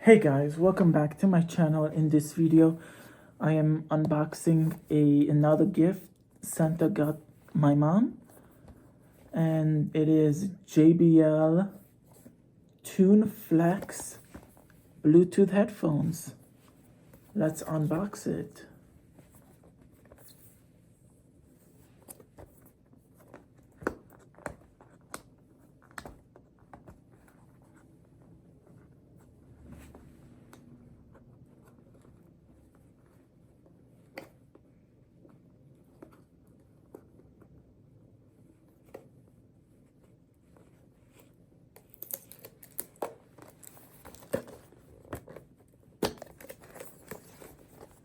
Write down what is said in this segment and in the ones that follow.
Hey guys, welcome back to my channel. In this video I am unboxing another gift Santa got my mom, and it is JBL Tune Flex Bluetooth headphones. Let's unbox it.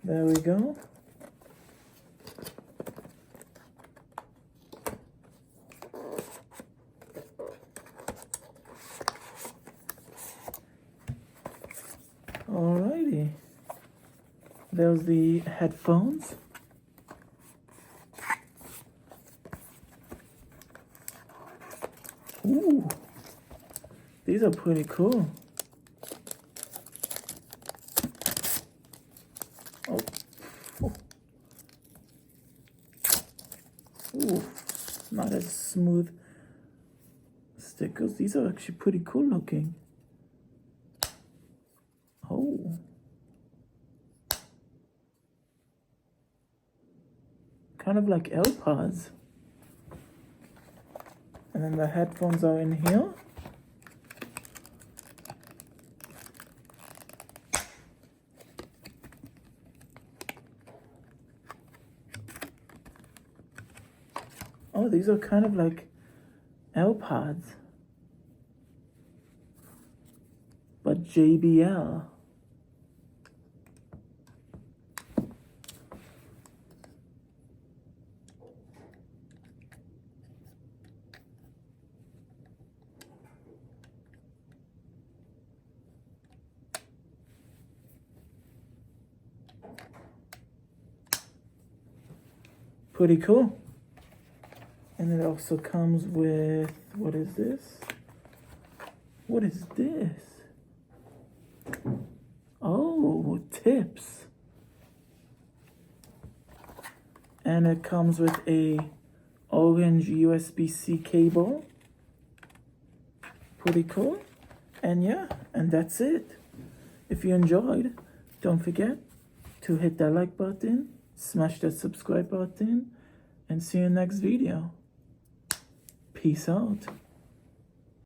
There we go. Alrighty. There's the headphones. Ooh, these are pretty cool. Oh. Ooh, not as smooth stickers. These are actually pretty cool looking. Oh. Kind of like AirPods. And then the headphones are in here. Oh, these are kind of like AirPods, but JBL. Pretty cool. And it also comes with, what is this? What is this? Oh, tips. And it comes with a orange USB-C cable. Pretty cool. And yeah, and that's it. If you enjoyed, don't forget to hit that like button, smash that subscribe button, and see you next video. Peace out.